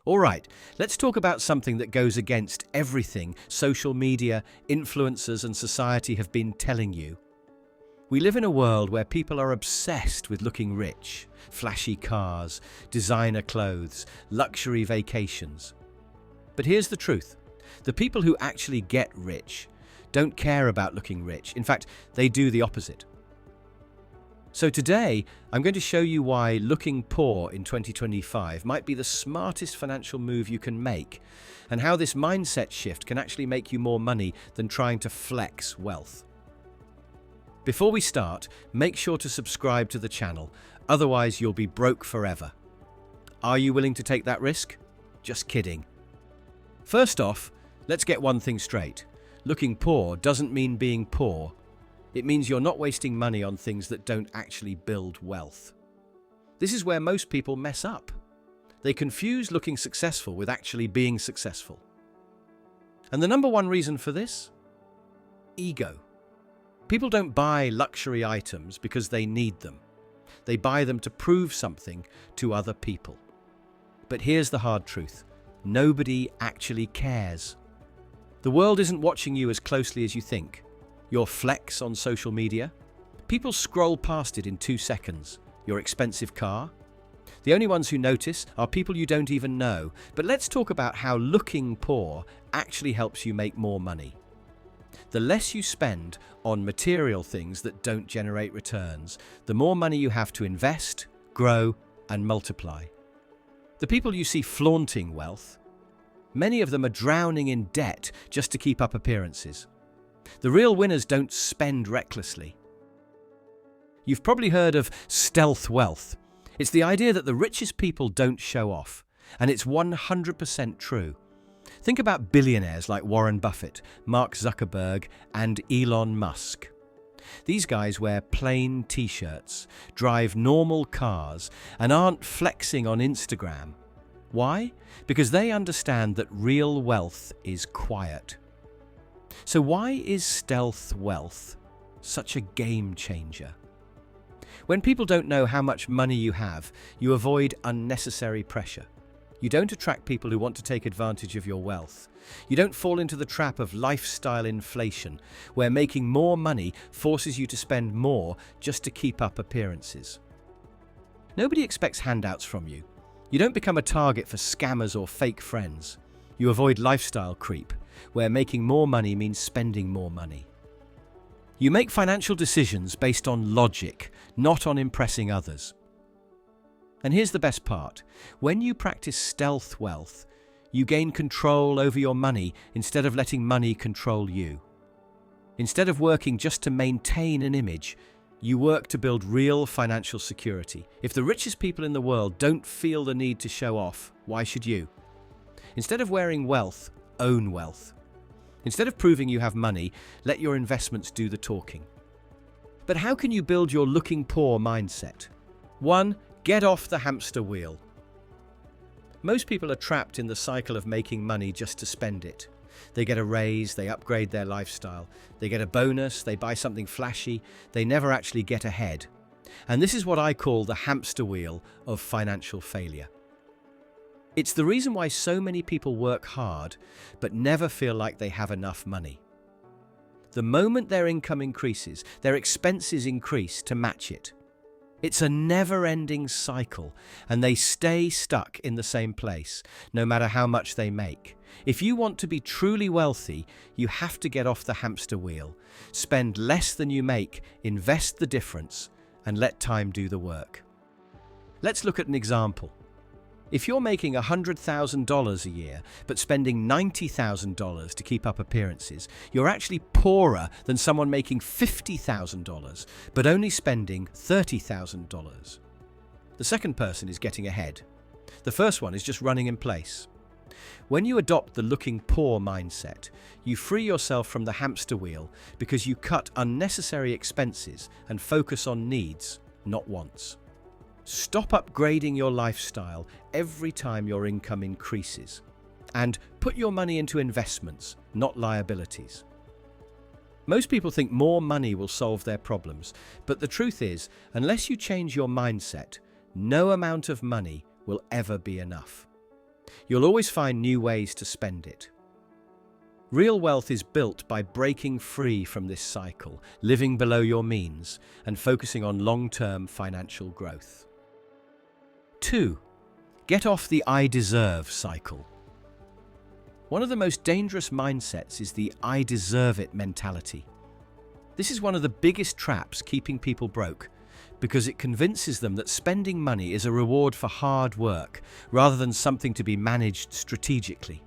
All right, let's talk about something that goes against everything social media, influencers, and society have been telling you. We live in a world where people are obsessed with looking rich, flashy cars, designer clothes, luxury vacations. But here's the truth. The people who actually get rich don't care about looking rich. In fact, they do the opposite. So today, I'm going to show you why looking poor in 2025 might be the smartest financial move you can make, and how this mindset shift can actually make you more money than trying to flex wealth. Before we start, make sure to subscribe to the channel, otherwise you'll be broke forever. Are you willing to take that risk? Just kidding. First off, let's get one thing straight. Looking poor doesn't mean being poor. It means you're not wasting money on things that don't actually build wealth. This is where most people mess up. They confuse looking successful with actually being successful. And the number one reason for this? Ego. People don't buy luxury items because they need them. They buy them to prove something to other people. But here's the hard truth. Nobody actually cares. The world isn't watching you as closely as you think. Your flex on social media? People scroll past it in 2 seconds. Your expensive car? The only ones who notice are people you don't even know. But let's talk about how looking poor actually helps you make more money. The less you spend on material things that don't generate returns, the more money you have to invest, grow, and multiply. The people you see flaunting wealth, many of them are drowning in debt just to keep up appearances. The real winners don't spend recklessly. You've probably heard of stealth wealth. It's the idea that the richest people don't show off, and it's 100% true. Think about billionaires like Warren Buffett, Mark Zuckerberg, and Elon Musk. These guys wear plain t-shirts, drive normal cars, and aren't flexing on Instagram. Why? Because they understand that real wealth is quiet. So why is stealth wealth such a game changer? When people don't know how much money you have, you avoid unnecessary pressure. You don't attract people who want to take advantage of your wealth. You don't fall into the trap of lifestyle inflation, where making more money forces you to spend more just to keep up appearances. Nobody expects handouts from you. You don't become a target for scammers or fake friends. You avoid lifestyle creep, where making more money means spending more money. You make financial decisions based on logic, not on impressing others. And here's the best part. When you practice stealth wealth, you gain control over your money instead of letting money control you. Instead of working just to maintain an image, you work to build real financial security. If the richest people in the world don't feel the need to show off, why should you? Instead of wearing wealth, own wealth. Instead of proving you have money, let your investments do the talking. But how can you build your looking poor mindset? 1. Get off the hamster wheel. Most people are trapped in the cycle of making money just to spend it. They get a raise, they upgrade their lifestyle. They get a bonus, they buy something flashy. They never actually get ahead. And this is what I call the hamster wheel of financial failure. It's the reason why so many people work hard, but never feel like they have enough money. The moment their income increases, their expenses increase to match it. It's a never-ending cycle, and they stay stuck in the same place, no matter how much they make. If you want to be truly wealthy, you have to get off the hamster wheel. Spend less than you make, invest the difference, and let time do the work. Let's look at an example. If you're making $100,000 a year, but spending $90,000 to keep up appearances, you're actually poorer than someone making $50,000, but only spending $30,000. The second person is getting ahead. The first one is just running in place. When you adopt the looking poor mindset, you free yourself from the hamster wheel because you cut unnecessary expenses and focus on needs, not wants. Stop upgrading your lifestyle every time your income increases. And put your money into investments, not liabilities. Most people think more money will solve their problems, but the truth is, unless you change your mindset, no amount of money will ever be enough. You'll always find new ways to spend it. Real wealth is built by breaking free from this cycle, living below your means, and focusing on long-term financial growth. 2. Get off the "I deserve" cycle. One of the most dangerous mindsets is the "I deserve it" mentality. This is one of the biggest traps keeping people broke, because it convinces them that spending money is a reward for hard work rather than something to be managed strategically.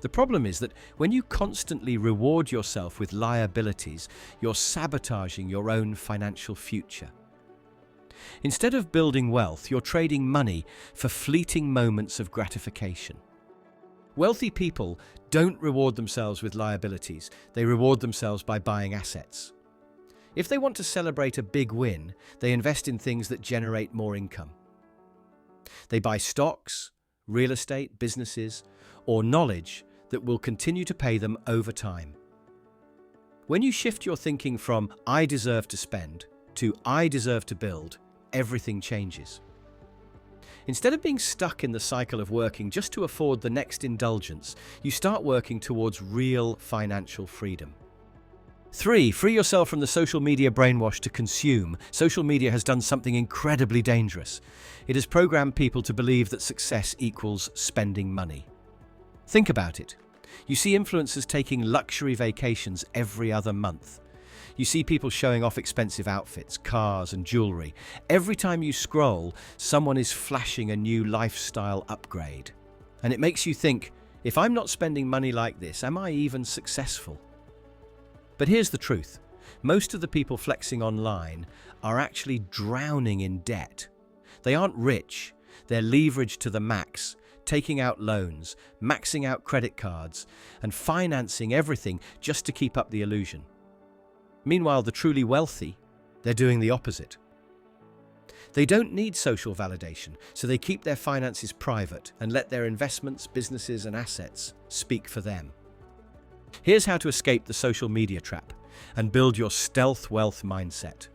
The problem is that when you constantly reward yourself with liabilities, you're sabotaging your own financial future. Instead of building wealth, you're trading money for fleeting moments of gratification. Wealthy people don't reward themselves with liabilities, they reward themselves by buying assets. If they want to celebrate a big win, they invest in things that generate more income. They buy stocks, real estate, businesses, or knowledge that will continue to pay them over time. When you shift your thinking from "I deserve to spend" to "I deserve to build," everything changes. Instead of being stuck in the cycle of working just to afford the next indulgence, you start working towards real financial freedom. 3. Free yourself from the social media brainwash to consume. Social media has done something incredibly dangerous. It has programmed people to believe that success equals spending money. Think about it. You see influencers taking luxury vacations every other month. You see people showing off expensive outfits, cars, and jewelry. Every time you scroll, someone is flashing a new lifestyle upgrade. And it makes you think, if I'm not spending money like this, am I even successful? But here's the truth. Most of the people flexing online are actually drowning in debt. They aren't rich. They're leveraged to the max, taking out loans, maxing out credit cards, and financing everything just to keep up the illusion. Meanwhile, the truly wealthy, they're doing the opposite. They don't need social validation, so they keep their finances private and let their investments, businesses, and assets speak for them. Here's how to escape the social media trap and build your stealth wealth mindset.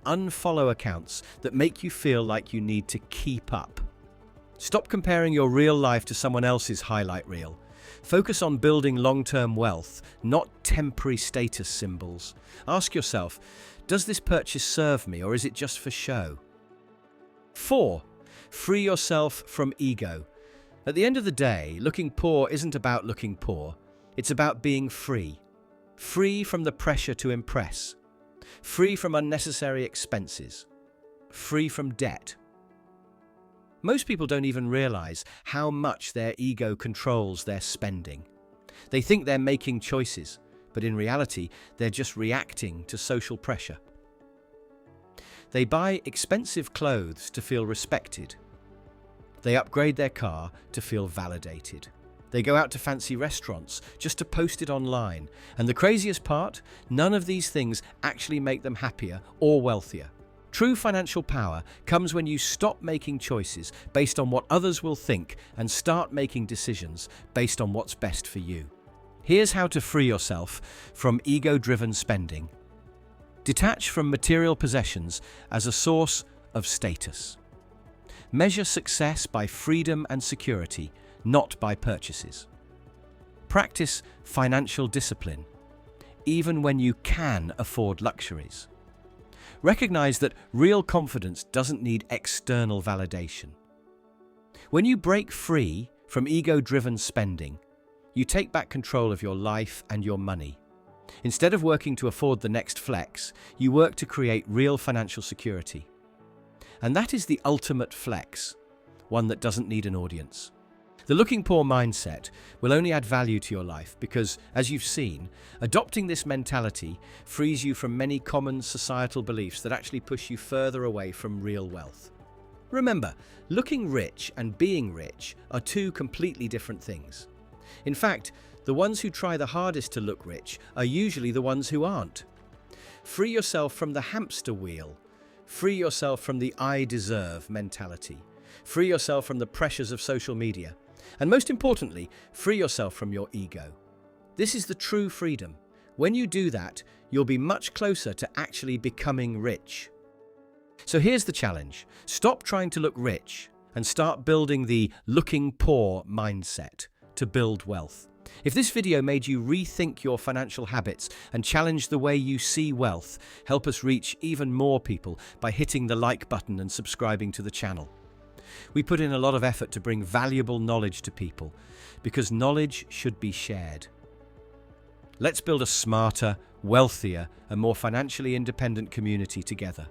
Unfollow accounts that make you feel like you need to keep up. Stop comparing your real life to someone else's highlight reel. Focus on building long-term wealth, not temporary status symbols. Ask yourself, does this purchase serve me, or is it just for show? 4. Free yourself from ego. At the end of the day, looking poor isn't about looking poor. It's about being free. Free from the pressure to impress. Free from unnecessary expenses. Free from debt. Most people don't even realize how much their ego controls their spending. They think they're making choices, but in reality, they're just reacting to social pressure. They buy expensive clothes to feel respected. They upgrade their car to feel validated. They go out to fancy restaurants just to post it online. And the craziest part, none of these things actually make them happier or wealthier. True financial power comes when you stop making choices based on what others will think and start making decisions based on what's best for you. Here's how to free yourself from ego-driven spending. Detach from material possessions as a source of status. Measure success by freedom and security, not by purchases. Practice financial discipline, even when you can afford luxuries. Recognize that real confidence doesn't need external validation. When you break free from ego-driven spending, you take back control of your life and your money. Instead of working to afford the next flex, you work to create real financial security. And that is the ultimate flex, one that doesn't need an audience. The looking poor mindset will only add value to your life because, as you've seen, adopting this mentality frees you from many common societal beliefs that actually push you further away from real wealth. Remember, looking rich and being rich are two completely different things. In fact, the ones who try the hardest to look rich are usually the ones who aren't. Free yourself from the hamster wheel. Free yourself from the "I deserve" mentality. Free yourself from the pressures of social media. And most importantly, free yourself from your ego. This is the true freedom. When you do that, you'll be much closer to actually becoming rich. So here's the challenge. Stop trying to look rich and start building the looking poor mindset to build wealth. If this video made you rethink your financial habits and challenge the way you see wealth, help us reach even more people by hitting the like button and subscribing to the channel. We put in a lot of effort to bring valuable knowledge to people because knowledge should be shared. Let's build a smarter, wealthier, and more financially independent community together.